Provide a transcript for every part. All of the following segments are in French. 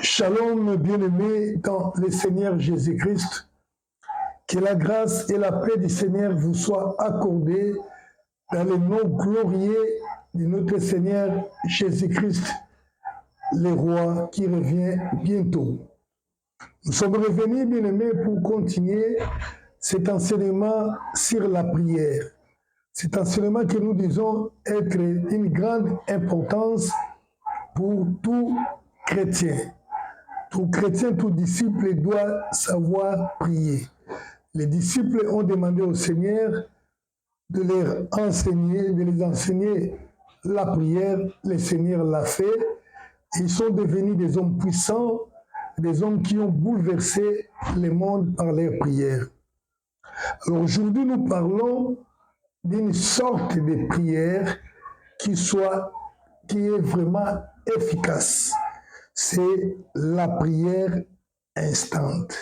Shalom, bien-aimés dans le Seigneur Jésus-Christ. Que la grâce et la paix du Seigneur vous soient accordées dans le nom glorieux de notre Seigneur Jésus-Christ, le roi qui revient bientôt. Nous sommes revenus, bien-aimés, pour continuer cet enseignement sur la prière. Cet enseignement que nous disons être d'une grande importance pour tout chrétien. Tout chrétien, tout disciple doit savoir prier. Les disciples ont demandé au Seigneur de les enseigner la prière. Le Seigneur l'a fait. Ils sont devenus des hommes puissants, des hommes qui ont bouleversé le monde par leurs prières. Alors aujourd'hui, nous parlons d'une sorte de prière qui est vraiment efficace. C'est la prière instante.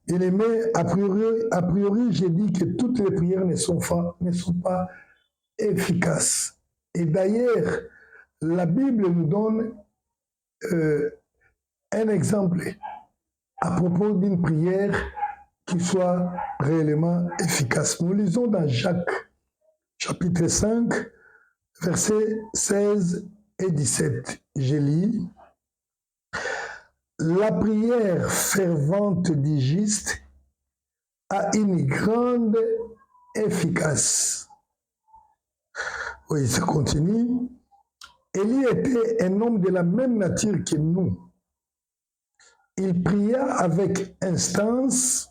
Bien-aimé, a priori, j'ai dit que toutes les prières ne sont pas efficaces. Et d'ailleurs, la Bible nous donne un exemple à propos d'une prière qui soit réellement efficace. Nous lisons dans Jacques, chapitre 5, versets 16 et 17. Je lis. La prière fervente du juste a une grande efficace. Oui, ça continue. Élie était un homme de la même nature que nous. Il pria avec instance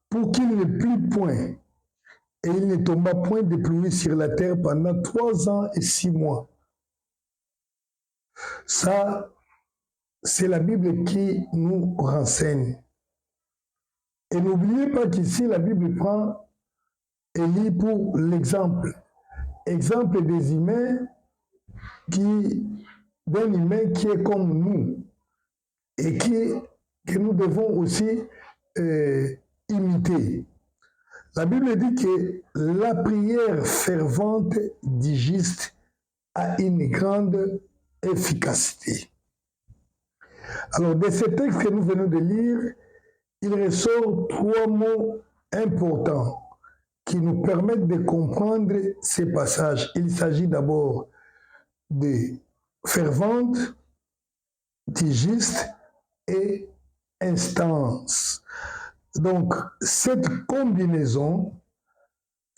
pour qu'il ne plût point, et il ne tomba point de pluie sur la terre pendant 3 ans et 6 mois. Ça, c'est la Bible qui nous renseigne. Et n'oubliez pas qu'ici, la Bible prend Élie pour l'exemple. Exemple des humains, d'un humain qui est comme nous et que nous devons aussi imiter. La Bible dit que la prière fervente du juste a une grande efficacité. Alors, de ce texte que nous venons de lire, il ressort 3 mots importants qui nous permettent de comprendre ces passages. Il s'agit d'abord de fervente, du juste et instance. Donc, cette combinaison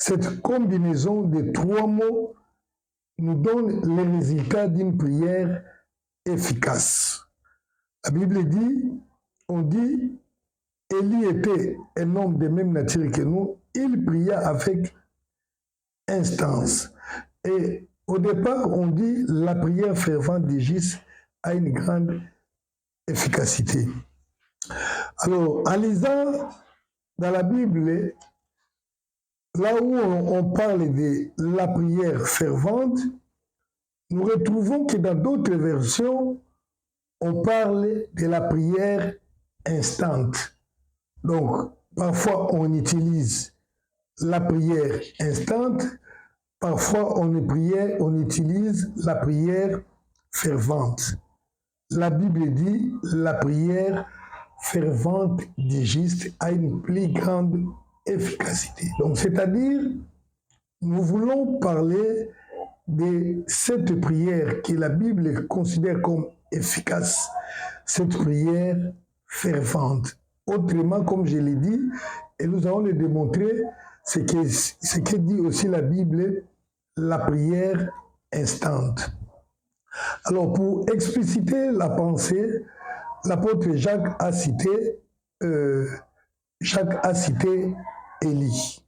de 3 mots nous donne les résultats d'une prière efficace. La Bible dit, Élie était un homme de même nature que nous, il pria avec instance. Et au départ, on dit la prière fervente du juste a une grande efficacité. Alors, en lisant dans la Bible, là où on parle de la prière fervente, nous retrouvons que dans d'autres versions, on parle de la prière instante. Donc, parfois on utilise la prière instante, parfois on utilise la prière fervente. La Bible dit la prière fervente du juste a une plus grande efficacité. Donc, c'est-à-dire, nous voulons parler de cette prière que la Bible considère comme efficace, cette prière fervente. Autrement, comme je l'ai dit, et nous allons le démontrer, ce que dit aussi la Bible, la prière instante. Alors, pour expliciter la pensée, l'apôtre Jacques a cité Élie.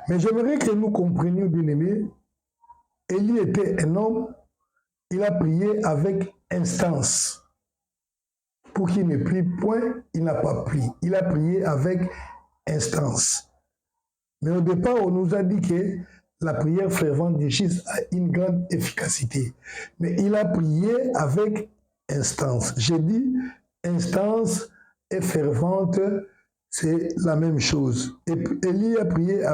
Mais j'aimerais que nous comprenions, bien-aimés, Élie était un homme, il a prié avec instance. Pour qu'il ne prie point, il n'a pas prié. Il a prié avec instance. Mais au départ, on nous a dit que la prière fervente du juste a une grande efficacité. Mais il a prié avec instance. J'ai dit instance et fervente, c'est la même chose. Et Élie a prié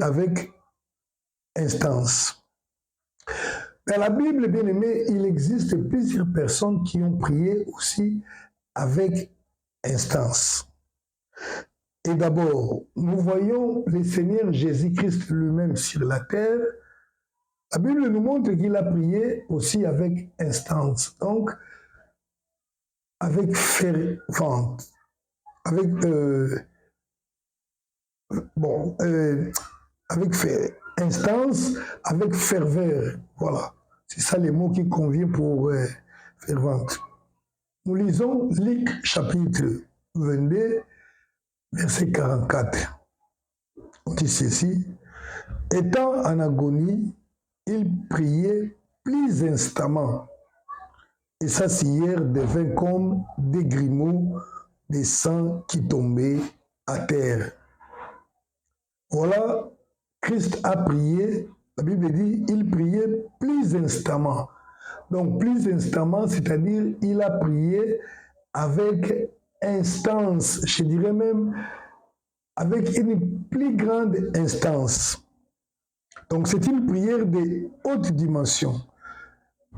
avec instance. Dans la Bible, bien aimé, il existe plusieurs personnes qui ont prié aussi avec instance. Et d'abord, nous voyons le Seigneur Jésus-Christ lui-même sur la terre. La Bible nous montre qu'il a prié aussi avec instance, donc avec fervente, avec avec instance, avec ferveur. Voilà, c'est ça les mots qui conviennent pour fervente. Nous lisons Luc chapitre 22, verset 44. On dit ceci: étant en agonie, il priait plus instamment, et sa cire devint comme des grumeaux de sang qui tombaient à terre. Voilà, Christ a prié, la Bible dit, il priait plus instamment. Donc plus instamment, c'est-à-dire il a prié avec instance, je dirais même avec une plus grande instance. Donc c'est une prière de haute dimension.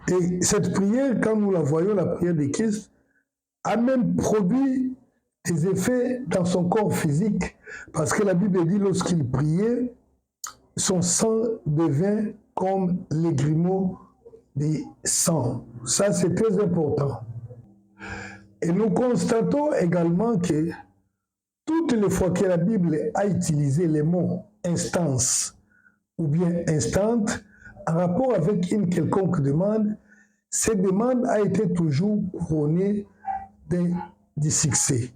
Et cette prière, quand nous la voyons, la prière de Christ, a même produit des effets dans son corps physique, parce que la Bible dit, lorsqu'il priait, son sang devint comme les grumeaux de sang. Ça, c'est très important. Et nous constatons également que toutes les fois que la Bible a utilisé les mots instance ou bien instant, en rapport avec une quelconque demande, cette demande a été toujours couronnée du succès.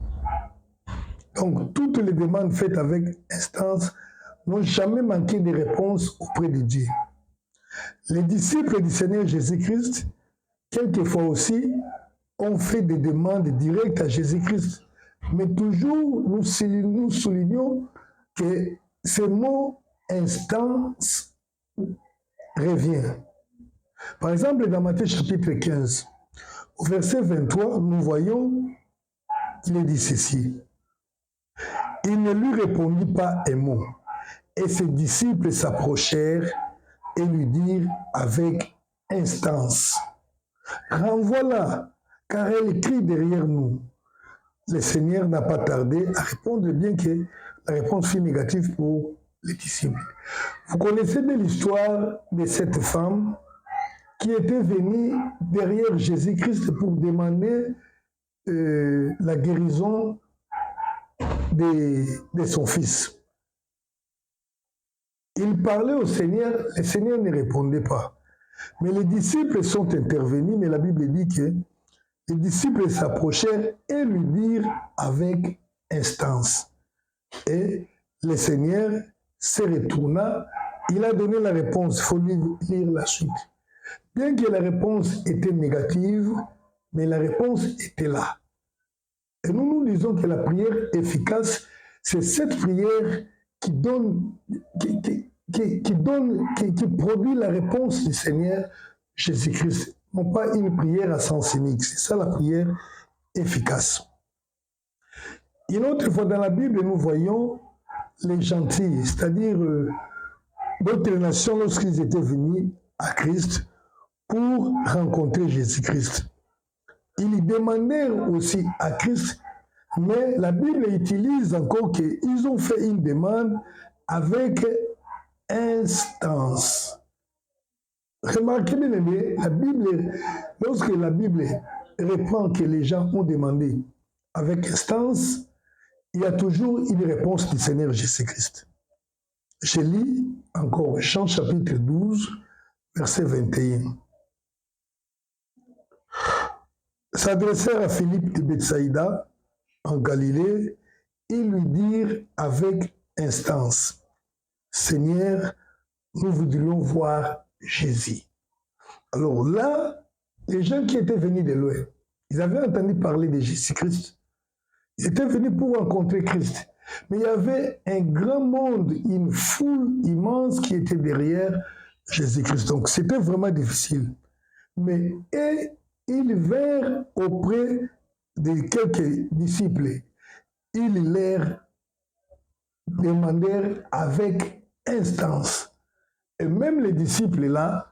Donc, toutes les demandes faites avec instance n'ont jamais manqué de réponse auprès de Dieu. Les disciples du Seigneur Jésus-Christ, quelquefois aussi, ont fait des demandes directes à Jésus-Christ. Mais toujours, nous soulignons que ce mot instance revient. Par exemple, dans Matthieu chapitre 15, au verset 23, nous voyons qu'il est dit ceci: il ne lui répondit pas un mot, et ses disciples s'approchèrent et lui dirent avec instance: renvoie-la, car elle crie derrière nous. Le Seigneur n'a pas tardé à répondre, bien que la réponse fut négative pour les disciples. Vous connaissez bien l'histoire de cette femme qui était venue derrière Jésus-Christ pour demander la guérison de son fils. Il parlait au Seigneur, le Seigneur ne répondait pas. Mais les disciples sont intervenus, mais la Bible dit que les disciples s'approchèrent et lui dirent avec instance. Et le Seigneur se retourna, il a donné la réponse. Il faut lire la suite. Bien que la réponse était négative, mais la réponse était là. Et nous disons que la prière efficace, c'est cette prière qui produit la réponse du Seigneur Jésus-Christ. Non pas une prière à sens unique. C'est ça la prière efficace. Une autre fois dans la Bible, nous voyons les gentils, c'est-à-dire d'autres nations lorsqu'ils étaient venus à Christ pour rencontrer Jésus-Christ. Ils demandèrent aussi à Christ, mais la Bible utilise encore qu'ils ont fait une demande avec instance. Remarquez bien, la Bible, lorsque la Bible reprend que les gens ont demandé avec instance, il y a toujours une réponse du Seigneur Jésus-Christ. Je lis encore Jean chapitre 12, verset 21. S'adressèrent à Philippe de Bethsaïda, en Galilée, et lui dirent avec instance: Seigneur, nous voudrions voir Jésus. Alors là, les gens qui étaient venus de loin, ils avaient entendu parler de Jésus-Christ. Ils étaient venus pour rencontrer Christ. Mais il y avait un grand monde, une foule immense qui était derrière Jésus-Christ. Donc c'était vraiment difficile. Mais ils vinrent auprès de quelques disciples. Ils leur demandèrent avec instance. Et même les disciples là,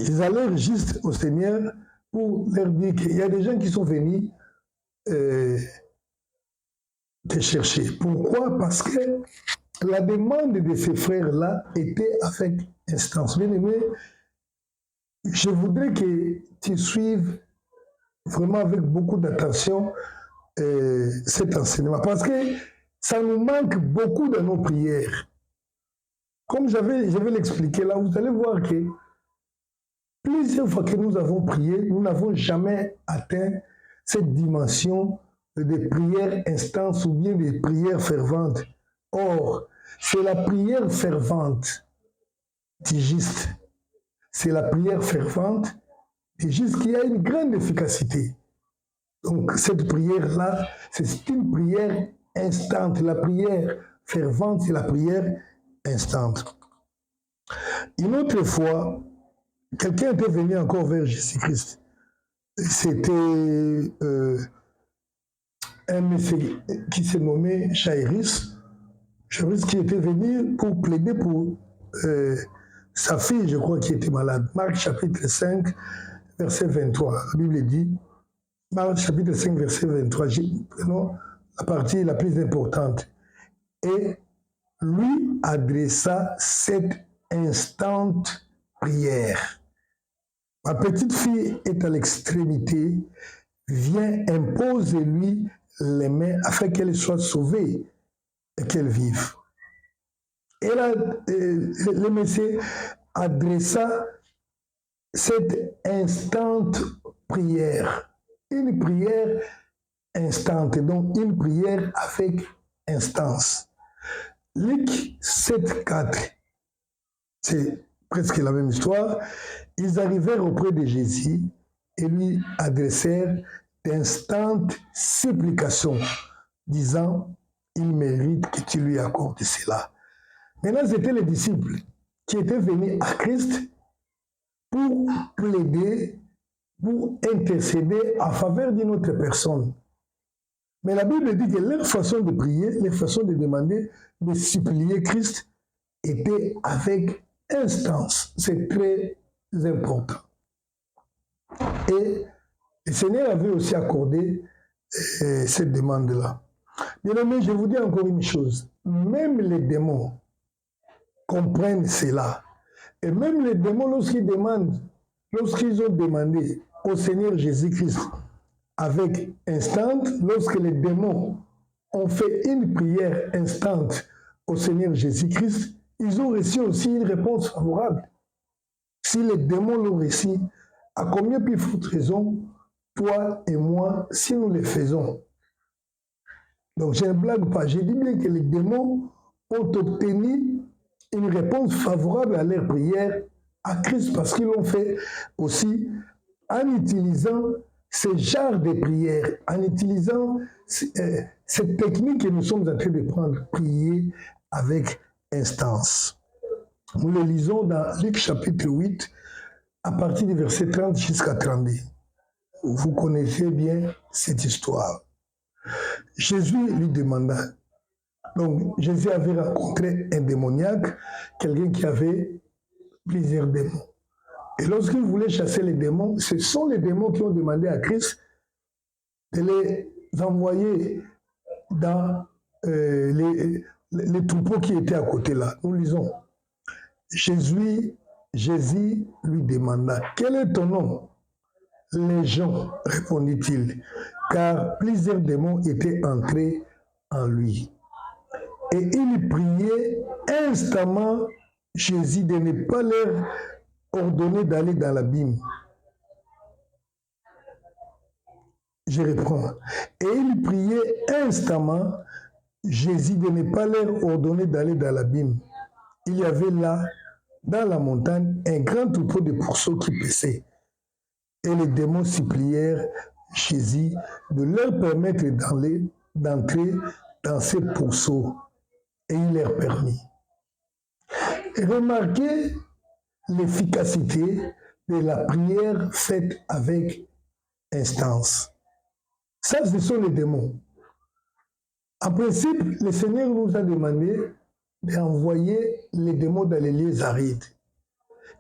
Ils allèrent juste au Seigneur pour leur dire qu'il y a des gens qui sont venus te chercher. Pourquoi? Parce que la demande de ces frères-là était avec instance. Bien aimé, je voudrais que tu suives vraiment avec beaucoup d'attention cet enseignement, parce que ça nous manque beaucoup dans nos prières. Comme je vais l'expliquer là, vous allez voir que plusieurs fois que nous avons prié, nous n'avons jamais atteint cette dimension de prière instance ou bien de prière fervente. Or, c'est la prière fervente du juste. C'est la prière fervente du juste qui a une grande efficacité. Donc, cette prière-là, c'est une prière instante. La prière fervente, c'est la prière instante. Une autre fois, quelqu'un était venu encore vers Jésus-Christ. C'était un monsieur qui s'est nommé Jairus. Jairus qui était venu pour plaider pour sa fille, je crois, qui était malade. Marc chapitre 5, verset 23. La Bible dit, Marc chapitre 5, verset 23, prenons la partie la plus importante. Et lui adressa cette instante prière. Ma petite fille est à l'extrémité, viens, impose-lui les mains afin qu'elle soit sauvée et qu'elle vive. Et là, le monsieur adressa cette instante prière. Une prière instante, donc une prière avec instance. Luc 7, 4, c'est presque la même histoire. Ils arrivèrent auprès de Jésus et lui adressèrent d'instantes supplications, disant, il mérite que tu lui accordes cela. Maintenant, c'était les disciples qui étaient venus à Christ pour plaider, pour intercéder en faveur d'une autre personne. Mais la Bible dit que leur façon de prier, leur façon de demander, de supplier Christ était avec instance. C'est très important. Et le Seigneur avait aussi accordé cette demande-là. Bien aimé, je vous dis encore une chose. Même les démons comprennent cela. Et même les démons, lorsqu'ils ont demandé au Seigneur Jésus-Christ avec instante, lorsque les démons ont fait une prière instante au Seigneur Jésus-Christ, ils ont reçu aussi une réponse favorable. Si les démons l'ont reçu, à combien plus forte raison, toi et moi, si nous le faisons? Donc je ne blague pas, je dis bien que les démons ont obtenu une réponse favorable à leur prière à Christ, parce qu'ils l'ont fait aussi en utilisant ce genre de prière, en utilisant cette technique que nous sommes en train de prendre, prier avec instance. Nous le lisons dans Luc chapitre 8, à partir du verset 30 jusqu'à 32. Vous connaissez bien cette histoire. Jésus lui demanda, donc Jésus avait rencontré un démoniaque, quelqu'un qui avait plusieurs démons. Et lorsqu'il voulait chasser les démons, ce sont les démons qui ont demandé à Christ de les envoyer dans les troupeaux qui étaient à côté là. Nous lisons. Jésus lui demanda, quel est ton nom? Légion, répondit-il, car plusieurs démons étaient entrés en lui. Et il priait instamment Jésus de ne pas leur ordonner d'aller dans l'abîme. Je reprends. Et il priait instamment Jésus de ne pas leur ordonner d'aller dans l'abîme. Il y avait là, dans la montagne, un grand troupeau de pourceaux qui paissaient. Et les démons supplièrent Jésus de leur permettre d'entrer dans ces pourceaux. Et il leur permit. Et remarquez l'efficacité de la prière faite avec instance. Ça, ce sont les démons. En principe, le Seigneur nous a demandé d'envoyer les démons dans les lieux arides.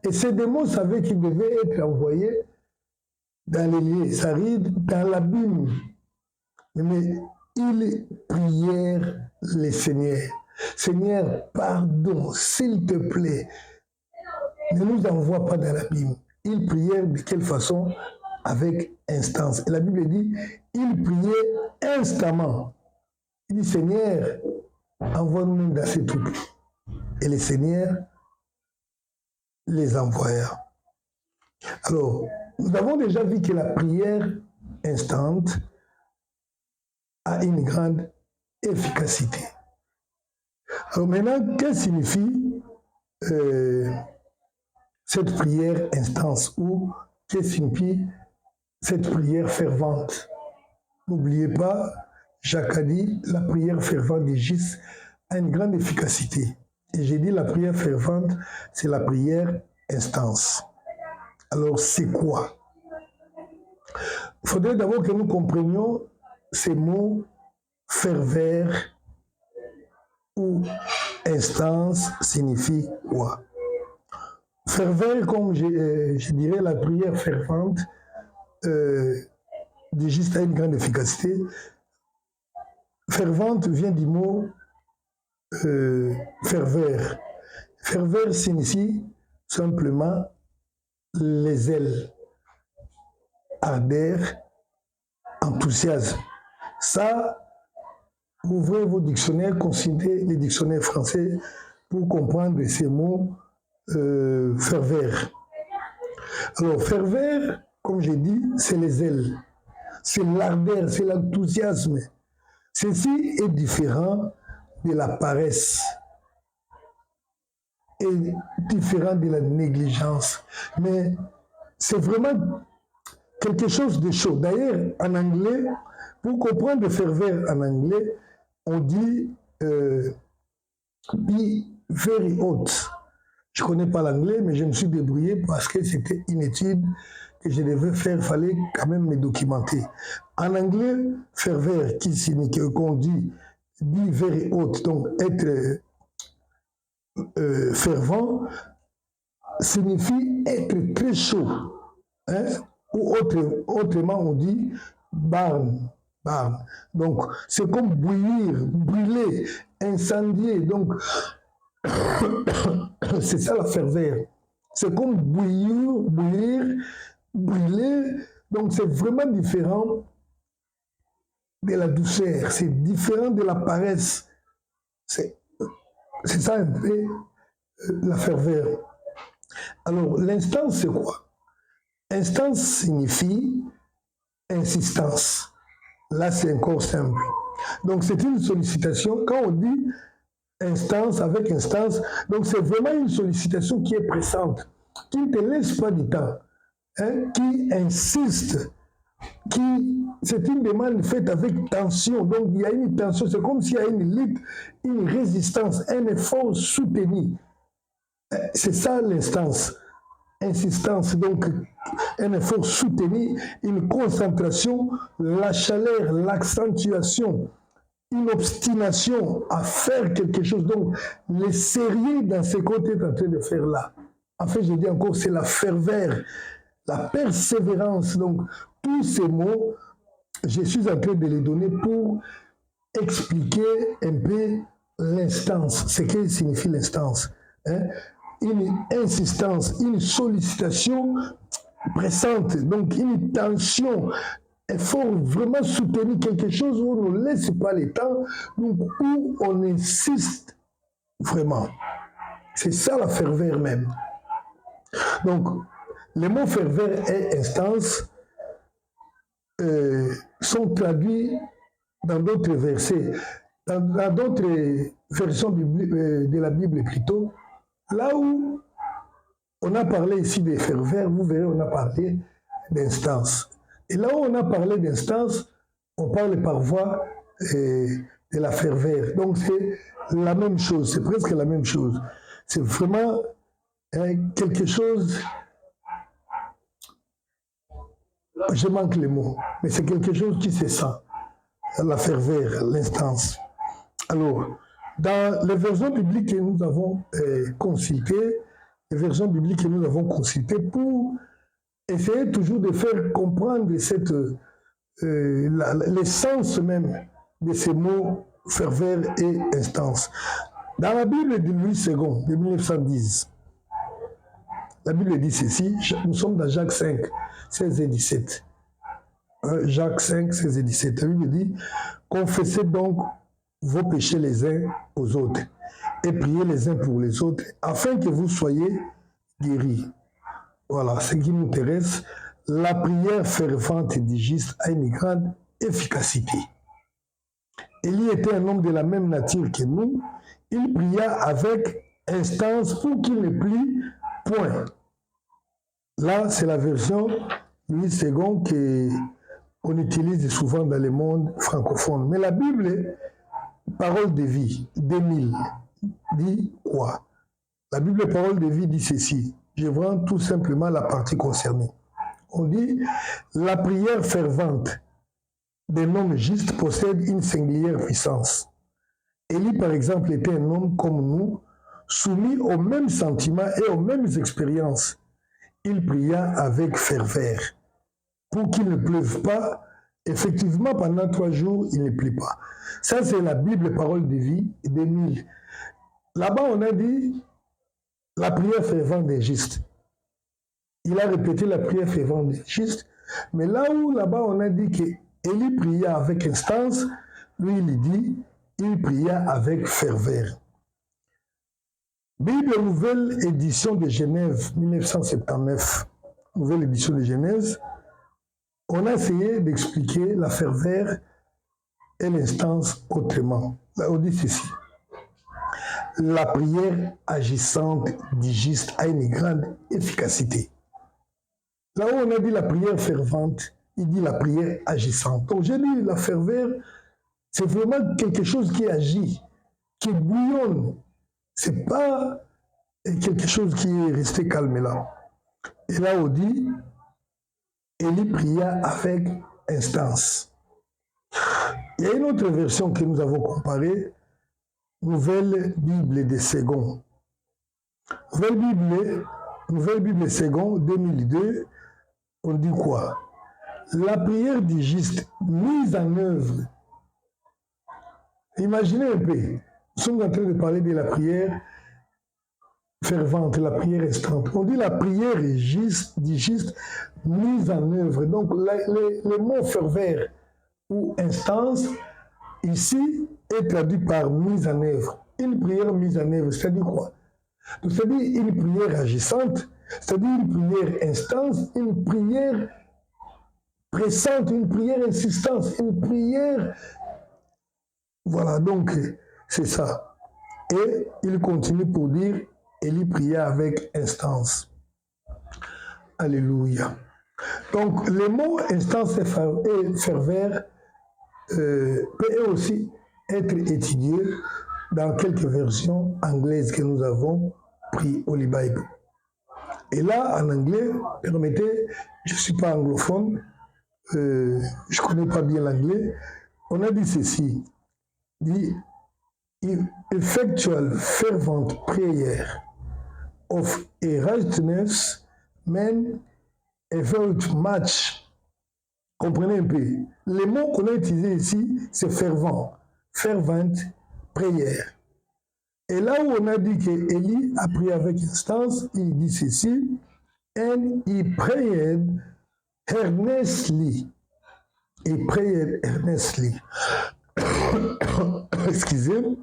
Et ces démons savaient qu'ils devaient être envoyés dans les lieux arides, dans l'abîme. Mais ils prièrent le Seigneur. Seigneur, pardon, s'il te plaît, ne nous envoie pas dans l'abîme. Ils prièrent de quelle façon? Avec instance. Et la Bible dit, ils priaient instamment. Il dit, Seigneur, envoie-nous dans ces trucs. Et le Seigneur les envoya. Alors, nous avons déjà vu que la prière instante a une grande efficacité. Alors maintenant, que signifie cette prière instance ou que signifie cette prière fervente? N'oubliez pas, Jacques a dit, la prière fervente de Gis a une grande efficacité. Et j'ai dit la prière fervente, c'est la prière instance. Alors c'est quoi? Il faudrait d'abord que nous comprenions ces mots ferveur ou instance signifie quoi? Ferveur, comme je dirais, la prière fervente de Gis a une grande efficacité. Fervente vient du mot ferveur. Ferveur signifie simplement les ailes, ardeur, enthousiasme. Ça, ouvrez vos dictionnaires, consultez les dictionnaires français pour comprendre ces mots ferveur. Alors, ferveur, comme j'ai dit, c'est les ailes, c'est l'ardeur, c'est l'enthousiasme. Ceci est différent de la paresse et différent de la négligence. Mais c'est vraiment quelque chose de chaud. D'ailleurs, en anglais, pour comprendre le ferveur en anglais, on dit be very hot. Je ne connais pas l'anglais, mais je me suis débrouillé parce que c'était une étude que je devais faire, il fallait quand même me documenter. En anglais, ferveur, qui signifie qu'on dit be very hot, donc être fervent, signifie être très chaud. Hein? Ou autrement, on dit burn. Donc, c'est comme bouillir, brûler, incendier. Donc, c'est ça la ferveur. C'est comme bouillir, brûler. Donc, c'est vraiment différent de la douceur. C'est différent de la paresse. C'est ça un peu la ferveur. Alors, l'instance, c'est quoi? Instance signifie insistance. Là, c'est encore simple. Donc, c'est une sollicitation. Quand on dit instance avec instance, donc c'est vraiment une sollicitation qui est pressante, qui ne te laisse pas du temps, hein, qui insiste, c'est une demande faite avec tension. Donc, il y a une tension. C'est comme s'il y a une lutte, une résistance, un effort soutenu. C'est ça l'instance. Insistance, donc un effort soutenu, une concentration, la chaleur, l'accentuation, une obstination à faire quelque chose. Donc, le sérieux dans ce qu'on est en train de faire là. En fait, je dis encore, c'est la ferveur, la persévérance. Donc, tous ces mots, je suis en train de les donner pour expliquer un peu l'instance, ce que signifie l'instance. Hein? Une insistance, une sollicitation pressante, donc une tension, il faut vraiment soutenir quelque chose où on ne laisse pas le temps, donc où on insiste vraiment. C'est ça la ferveur même. Donc, les mots ferveur et instance sont traduits dans d'autres versets, dans d'autres versions de la Bible plutôt. Là où on a parlé ici de ferveur, vous verrez, on a parlé d'instance. Et là où on a parlé d'instance, on parle par voie de la ferveur. Donc c'est la même chose, c'est presque la même chose. C'est vraiment quelque chose, je manque les mots, mais c'est quelque chose qui se sent, la ferveur, l'instance. Alors, dans les versions bibliques que nous avons consultées, les versions bibliques que nous avons consultées pour essayer toujours de faire comprendre l'essence même de ces mots ferveur et instance. Dans la Bible de Louis II de 1910, la Bible dit ceci, nous sommes dans Jacques 5, 16 et 17. Jacques 5, 16 et 17. La Bible dit, confessez donc vos péchés les uns aux autres et priez les uns pour les autres afin que vous soyez guéris. Voilà, ce qui nous intéresse, la prière fervente et digiste a une grande efficacité. Élie était un homme de la même nature que nous. Il pria avec instance pour qu'il ne plie point. Là, c'est la version Louis II qu'on utilise souvent dans le monde francophone. Mais la Bible, parole de vie, d'Émile, dit quoi? La Bible, parole de vie, dit ceci. Je prends tout simplement la partie concernée. On dit, la prière fervente d'un homme juste possède une singulière puissance. Élie, par exemple, était un homme comme nous, soumis aux mêmes sentiments et aux mêmes expériences. Il pria avec ferveur pour qu'il ne pleuve pas. Effectivement, pendant 3 jours, il ne plie pas. Ça, c'est la Bible, parole de vie, d'Émile. Là-bas, on a dit la prière fervente des justes. Il a répété la prière fervente des justes, mais là-bas, on a dit qu'Élie pria avec instance, lui, il dit, il pria avec ferveur. Bible Nouvelle Édition de Genève, 1979, Nouvelle Édition de Genèse, on a essayé d'expliquer la ferveur et l'instance autrement. Là, on dit ceci. La prière agissante, digiste, a une grande efficacité. Là où on a dit la prière fervente, il dit la prière agissante. Donc j'ai dit la ferveur, c'est vraiment quelque chose qui agit, qui bouillonne. C'est pas quelque chose qui est resté calme là. Et là on dit, Élie pria avec instance. Il y a une autre version que nous avons comparée, Nouvelle Bible de Second. Nouvelle Bible Second, 2002, on dit quoi? La prière digiste mise en œuvre. Imaginez un peu, nous sommes en train de parler de la prière fervente, la prière instante. On dit la prière digiste mise en œuvre. Donc le mot ferveur ou instance, ici, est traduit par mise en œuvre. Une prière mise en œuvre, c'est-à-dire quoi? C'est-à-dire une prière agissante, c'est-à-dire une prière instance, une prière pressante, une prière insistante, une prière... Voilà, donc c'est ça. Et il continue pour dire, Élie pria avec instance. Alléluia. Donc le mot instance et ferveur peut aussi être étudié dans quelques versions anglaises que nous avons prises au Bible. Et là, en anglais, permettez, je ne suis pas anglophone, je ne connais pas bien l'anglais, on a dit ceci, dit effectual fervent prayer of a righteousness man availeth much. Comprenez un peu. Les mots qu'on a utilisés ici, c'est fervent, fervent prière. Et là où on a dit qu'Élie a prié avec instance, il dit ceci, and he prayed earnestly. Il prayed earnestly. Excusez.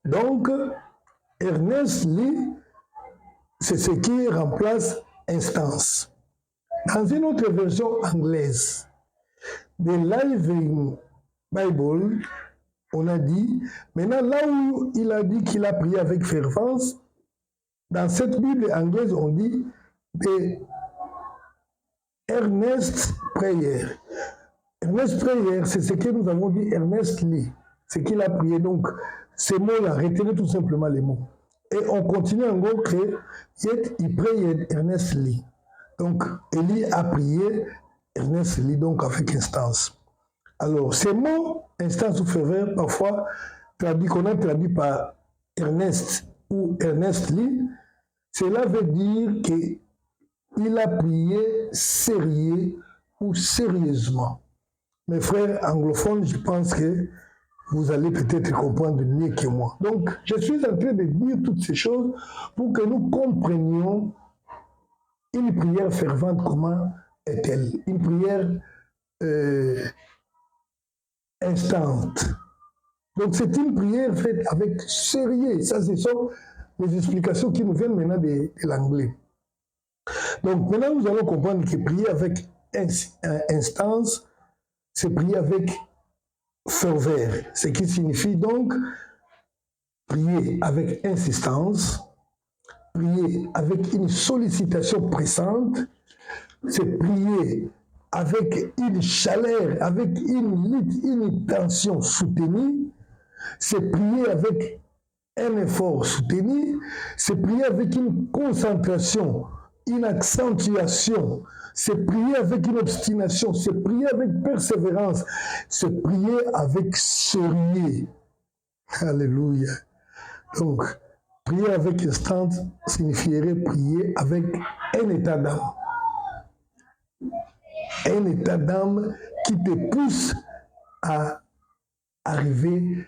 Donc, earnestly, c'est ce qui remplace instance. Dans une autre version anglaise, The Living Bible, on a dit, maintenant là où il a dit qu'il a prié avec fervence, dans cette Bible anglaise, on dit the earnest prayer. Earnest prayer, c'est ce que nous avons dit earnestly, c'est qu'il a prié. Donc, ces mots-là, retenez tout simplement les mots. Et on continue en gros que yet he prayed earnestly. Donc, Élie a prié earnestly, donc avec instance. Alors, ces mots, instance ou ferveur, parfois, qu'on a traduit par Ernest ou Earnestly, cela veut dire qu'il a prié sérieux ou sérieusement. Mes frères anglophones, je pense que vous allez peut-être comprendre mieux que moi. Donc, je suis en train de dire toutes ces choses pour que nous comprenions une prière fervente, comment est-elle? Une prière instante. Donc, c'est une prière faite avec sérieux. Ça, ce sont les explications qui nous viennent maintenant de l'anglais. Donc, maintenant, nous allons comprendre que prier avec instance, c'est prier avec ferveur, ce qui signifie donc prier avec insistance, prier avec une sollicitation pressante, c'est prier avec une chaleur, avec une tension soutenue, c'est prier avec un effort soutenu, c'est prier avec une concentration, une accentuation, c'est prier avec une obstination, c'est prier avec persévérance, c'est prier avec sérieux. Alléluia. Donc, prier avec instance signifierait prier avec un état d'âme. Un état d'âme qui te pousse à arriver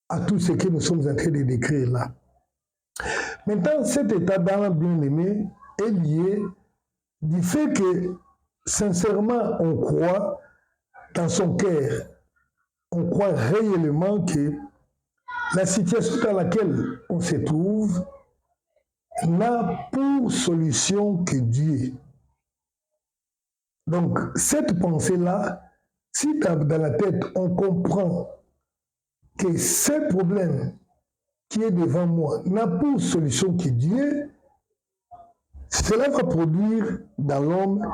à tout ce que nous sommes en train de décrire là. Maintenant, cet état d'âme bien-aimé est lié du fait que, sincèrement, on croit dans son cœur, on croit réellement que la situation dans laquelle on se trouve n'a pour solution que Dieu. Donc, cette pensée-là, si dans la tête, on comprend que ce problème qui est devant moi n'a pour solution que Dieu, cela va produire dans l'homme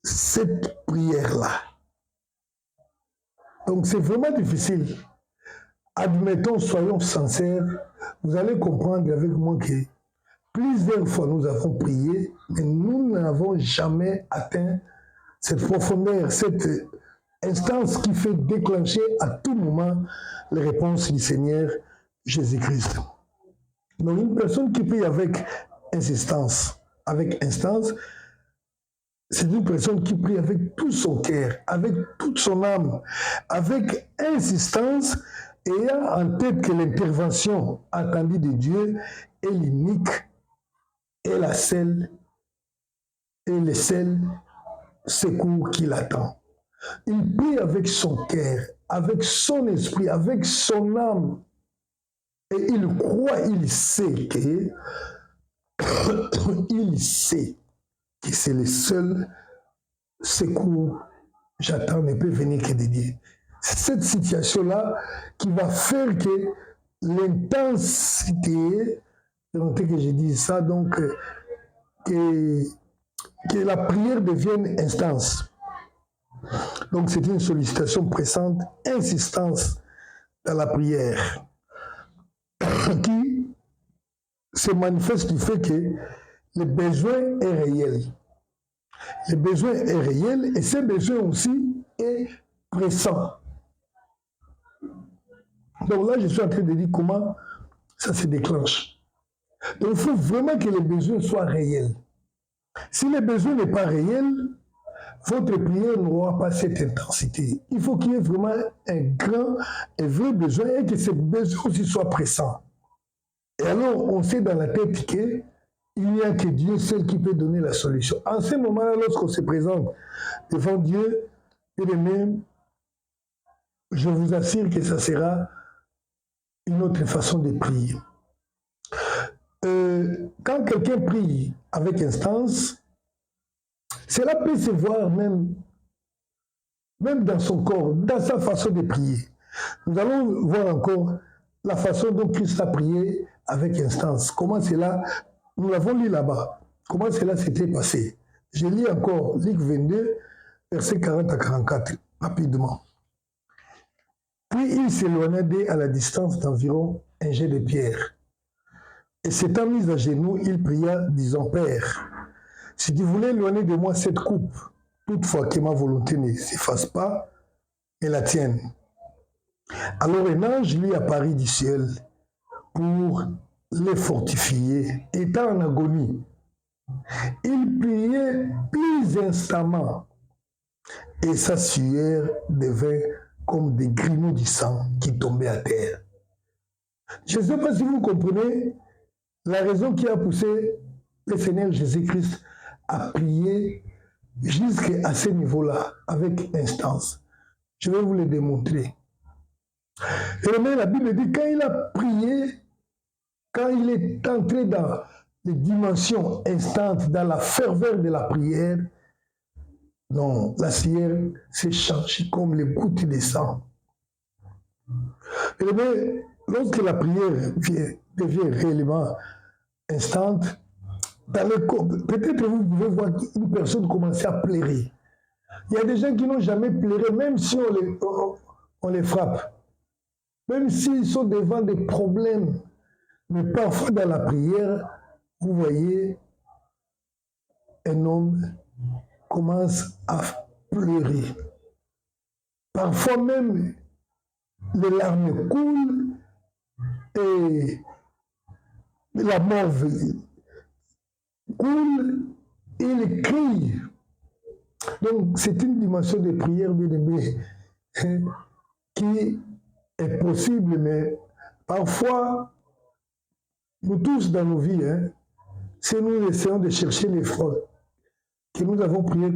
cette prière-là. Donc c'est vraiment difficile. Admettons, soyons sincères, vous allez comprendre avec moi que plusieurs fois nous avons prié, mais nous n'avons jamais atteint cette profondeur, cette instance qui fait déclencher à tout moment les réponses du Seigneur Jésus-Christ. Donc une personne qui prie avec insistance, avec instance, c'est une personne qui prie avec tout son cœur, avec toute son âme, avec insistance, ayant en tête que l'intervention attendue de Dieu est l'unique et la seule et le seul secours qui l'attend. Il prie avec son cœur, avec son esprit, avec son âme. Et il croit, il sait que c'est le seul secours j'attends ne peut venir que de Dieu. C'est cette situation-là qui va faire que l'intensité, c'est que je dis ça, donc que la prière devienne instance. Donc c'est une sollicitation pressante, insistance dans la prière, qui se manifeste du fait que le besoin est réel. Le besoin est réel et ce besoin aussi est pressant. Donc là, je suis en train de dire comment ça se déclenche. Donc il faut vraiment que le besoin soit réel. Si le besoin n'est pas réel, votre prière n'aura pas cette intensité. Il faut qu'il y ait vraiment un grand et vrai besoin et que ce besoin aussi soit pressant. Et alors, on sait dans la tête qu'il n'y a que Dieu seul qui peut donner la solution. En ce moment-là, lorsqu'on se présente devant Dieu, bien-aimé, je vous assure que ça sera une autre façon de prier. Quand quelqu'un prie avec instance, cela peut se voir même dans son corps, dans sa façon de prier. Nous allons voir encore la façon dont Christ a prié avec instance. Comment cela, nous l'avons lu là-bas, comment cela s'était passé. Je lis encore Luc 22, versets 40 à 44, rapidement. Puis il s'éloigna d'eux à la distance d'environ un jet de pierre. Et s'étant mis à genoux, il pria, disant, Père, si tu voulais éloigner de moi cette coupe, toutefois que ma volonté ne s'efface pas, mais la tienne. Alors un ange lui apparut du ciel pour les fortifier, étant en agonie. Il priait plus instamment et sa sueur devint comme des grumeaux du sang qui tombaient à terre. Je ne sais pas si vous comprenez la raison qui a poussé le Seigneur Jésus-Christ à prier jusqu'à ce niveau-là, avec instance. Je vais vous le démontrer. Et même la Bible dit, quand il a prié, quand il est entré dans les dimensions instantes, dans la ferveur de la prière, non, la sueur s'est changée comme les gouttes de sang. Et bien, lorsque la prière devient réellement instante, peut-être vous pouvez voir une personne commencer à pleurer. Il y a des gens qui n'ont jamais pleuré, même si on les frappe, même s'ils sont devant des problèmes. Mais parfois dans la prière, vous voyez, un homme commence à pleurer. Parfois même, les larmes coulent et la morve coule et il crie. Donc, c'est une dimension de prière, bien aimée, qui est possible, mais parfois, nous tous dans nos vies, si nous essayons de chercher les fois que nous avons prié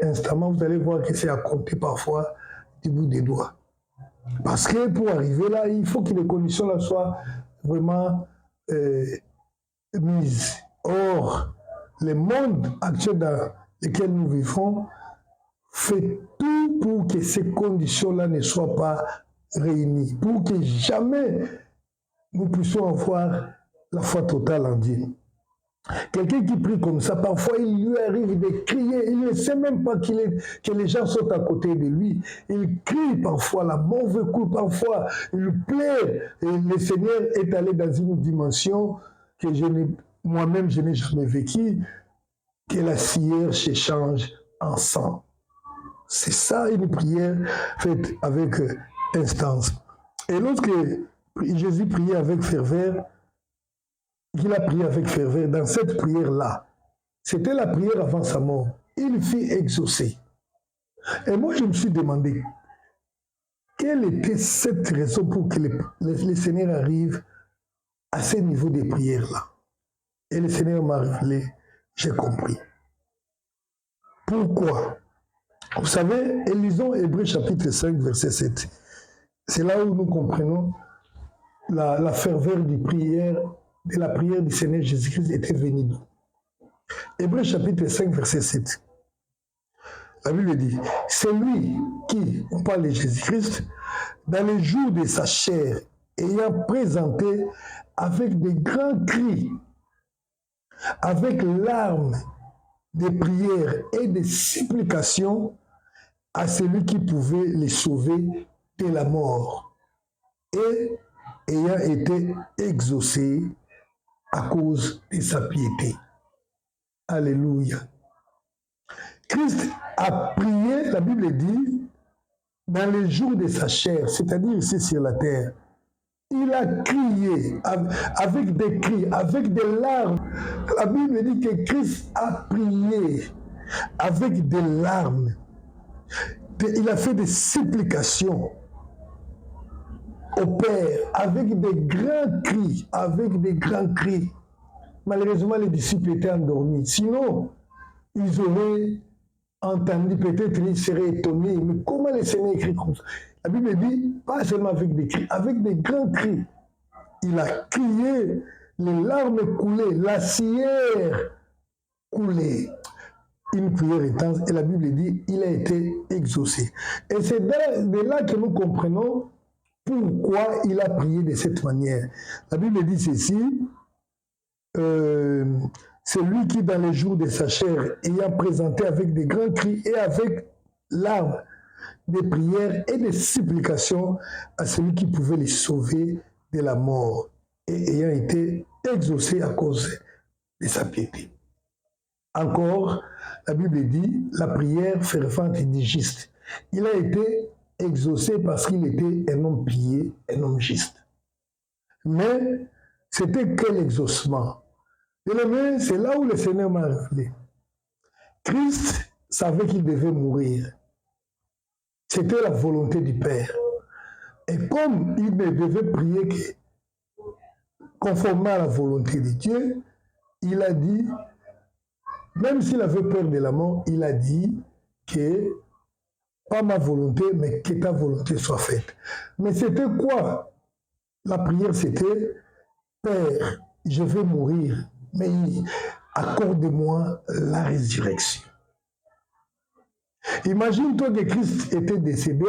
instamment, vous allez voir que c'est à compter parfois du bout des doigts. Parce que pour arriver là, il faut que les conditions là soient vraiment mises. Or, le monde actuel dans lequel nous vivons fait tout pour que ces conditions-là ne soient pas réunies, pour que jamais nous puissions avoir la foi totale en Dieu. Quelqu'un qui prie comme ça, parfois il lui arrive de crier, il ne sait même pas que les gens sont à côté de lui. Il crie parfois, la mauvaise coule, parfois il pleure. Et le Seigneur est allé dans une dimension que moi-même je n'ai jamais vécue, que la sueur s'échange en sang. C'est ça une prière faite avec instance. Et lorsque Jésus priait avec ferveur, il a prié avec ferveur, dans cette prière-là, c'était la prière avant sa mort, il fut exaucé. Et moi, je me suis demandé, quelle était cette raison pour que le Seigneur arrive à ce niveau de prière-là? Et le Seigneur m'a révélé, j'ai compris. Pourquoi? Vous savez, lisons Hébreux chapitre 5, verset 7. C'est là où nous comprenons la ferveur de la prière du Seigneur Jésus-Christ était venue d'où? Hébreux chapitre 5, verset 7. La Bible dit, c'est lui qui, on parle de Jésus-Christ, dans les jours de sa chair, ayant présenté avec des grands cris, avec larmes, des prières et des supplications à celui qui pouvait les sauver de la mort, et ayant été exaucé à cause de sa piété. Alléluia. Christ a prié, la Bible dit, dans les jours de sa chair, c'est-à-dire ici sur la terre. Il a crié avec des cris, avec des larmes. La Bible dit que Christ a prié avec des larmes. Il a fait des supplications au Père avec des grands cris, Malheureusement, les disciples étaient endormis. Sinon, ils auraient entendu, peut-être ils seraient étonnés. Mais comment le Seigneur écrit comme ça? La Bible dit, pas seulement avec des cris, avec des grands cris. Il a crié, les larmes coulaient, la sueur coulait. Une prière intense, et la Bible dit, il a été exaucé. Et c'est de là que nous comprenons pourquoi il a prié de cette manière. La Bible dit ceci, c'est lui qui, dans les jours de sa chair, ayant présenté avec des grands cris et avec larmes, des prières et des supplications à celui qui pouvait les sauver de la mort, et ayant été exaucé à cause de sa piété. Encore, la Bible dit, la prière fervente et juste. Il a été exaucé parce qu'il était un homme pieux, un homme juste. Mais c'était quel exaucement? Bien-aimé, c'est là où le Seigneur m'a révélé. Christ savait qu'il devait mourir. C'était la volonté du Père. Et comme il ne devait prier que conformément à la volonté de Dieu, il a dit, même s'il avait peur de la mort, il a dit que pas ma volonté, mais que ta volonté soit faite. Mais c'était quoi? La prière, c'était, Père, je vais mourir, mais accorde-moi la résurrection. Imagine-toi que Christ était décédé,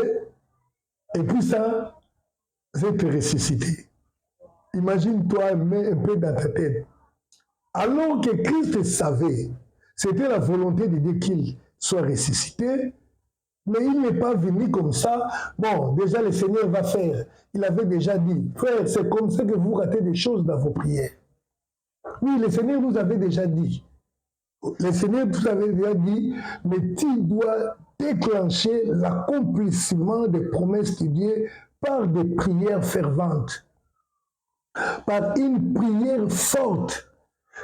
et puis ça va te ressusciter. Imagine-toi un peu dans ta tête. Alors que Christ savait, c'était la volonté de Dieu qu'il soit ressuscité, mais il n'est pas venu comme ça. Bon, déjà le Seigneur va faire. Il avait déjà dit, frère, c'est comme ça que vous ratez des choses dans vos prières. Oui, le Seigneur nous avait déjà dit. Le Seigneur nous avait déjà dit, mais tu dois déclencher l'accomplissement des promesses de Dieu par des prières ferventes, par une prière forte.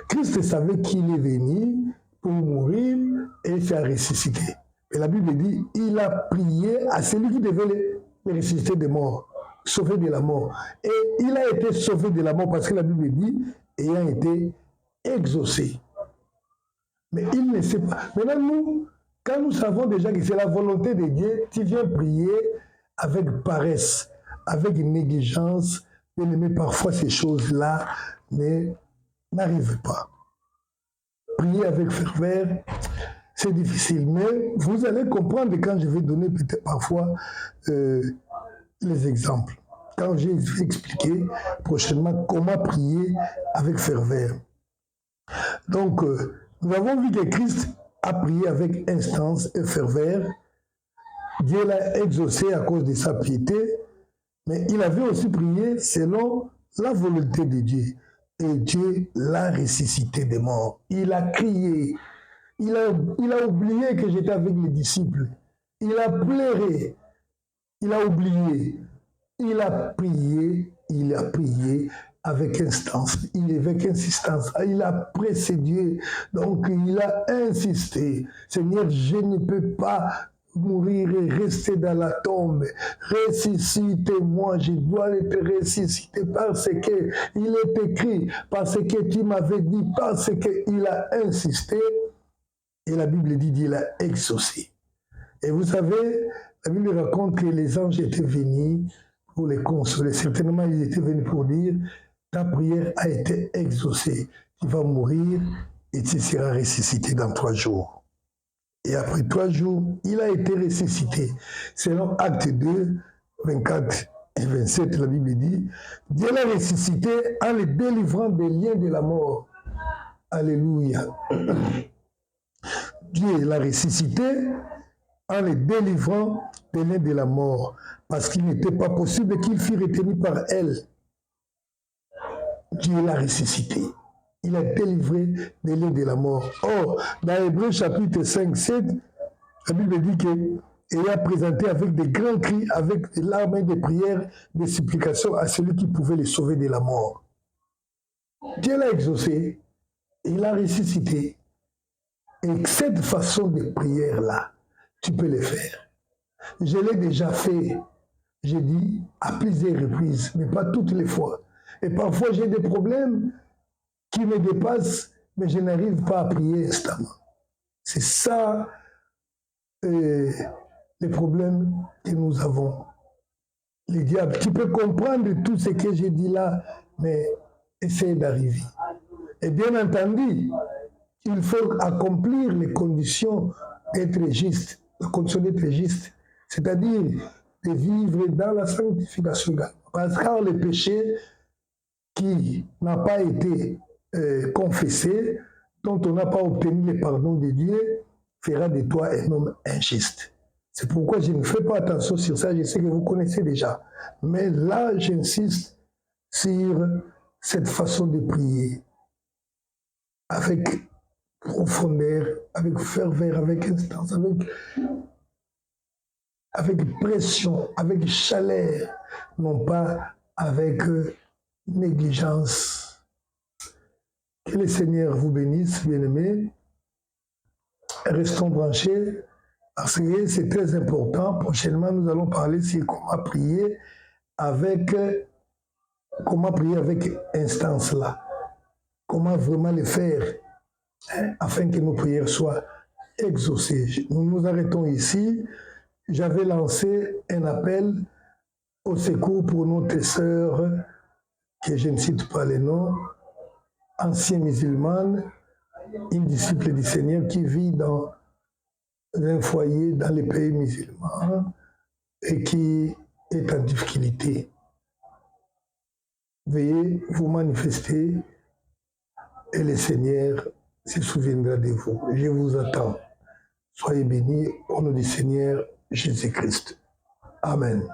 Christ savait qu'il est venu pour mourir et se ressusciter. Et la Bible dit, il a prié à celui qui devait le ressusciter des morts, sauver de la mort. Et il a été sauvé de la mort parce que la Bible dit, ayant été exaucé. Mais il ne sait pas. Maintenant, nous, quand nous savons déjà que c'est la volonté de Dieu, tu viens prier avec paresse, avec négligence, mais parfois ces choses-là n'arrivent pas. Prier avec ferveur, c'est difficile, mais vous allez comprendre quand je vais donner peut-être parfois les exemples. Quand je vais expliquer prochainement comment prier avec ferveur. Donc, nous avons vu que Christ a prié avec instance et ferveur. Dieu l'a exaucé à cause de sa piété, mais il avait aussi prié selon la volonté de Dieu. Et Dieu l'a ressuscité des morts. Il a crié. Il a oublié que j'étais avec les disciples. Il a pleuré. Il a oublié. Il a prié avec instance, avec insistance. Il a pressé Dieu. Donc il a insisté. Seigneur, je ne peux pas mourir et rester dans la tombe. Ressuscite-moi, je dois être ressuscité parce que il est écrit, parce que tu m'avais dit, parce qu'il a insisté. Et la Bible dit qu'il a exaucé. Et vous savez, la Bible raconte que les anges étaient venus pour les consoler. Certainement, ils étaient venus pour dire, ta prière a été exaucée. Tu vas mourir et tu seras ressuscité dans 3 jours. Et après 3 jours, il a été ressuscité. Selon Acte 2, 24 et 27, la Bible dit, Dieu l'a ressuscité en le délivrant des liens de la mort. Alléluia. Dieu l'a ressuscité en le délivrant des liens de la mort, parce qu'il n'était pas possible qu'il fût retenu par elle. Dieu l'a ressuscité. Il a délivré des liens de la mort. Or, dans Hébreux chapitre 5, 7, la Bible dit qu'il a présenté avec des grands cris, avec des larmes et des prières, des supplications à celui qui pouvait les sauver de la mort. Dieu l'a exaucé, il l'a ressuscité. Et cette façon de prière-là, tu peux le faire. Je l'ai déjà fait, j'ai dit, à plusieurs reprises, mais pas toutes les fois. Et parfois, j'ai des problèmes qui me dépassent, mais je n'arrive pas à prier instamment. C'est ça, les problèmes que nous avons. Les diables, tu peux comprendre tout ce que j'ai dit là, mais essaye d'arriver. Et bien entendu, il faut accomplir les conditions d'être juste, la condition d'être juste, c'est-à-dire de vivre dans la sanctification. Parce que le péché qui n'a pas été confessé, dont on n'a pas obtenu le pardon de Dieu, fera de toi un homme injuste. C'est pourquoi je ne fais pas attention sur ça, je sais que vous connaissez déjà. Mais là, j'insiste sur cette façon de prier, avec profondeur, avec ferveur, avec instance, avec pression, avec chaleur, non pas avec négligence. Que le Seigneur vous bénisse, bien-aimés. Restons branchés parce que c'est très important. Prochainement, nous allons parler sur comment prier avec instance là. Comment vraiment le faire afin que nos prières soient exaucées. Nous nous arrêtons ici. J'avais lancé un appel au secours pour notre sœur, que je ne cite pas les noms, ancienne musulmane, une disciple du Seigneur qui vit dans un foyer dans les pays musulmans et qui est en difficulté. Veuillez vous manifester et le Seigneur se souviendra de vous. Je vous attends. Soyez bénis au nom du Seigneur Jésus-Christ. Amen.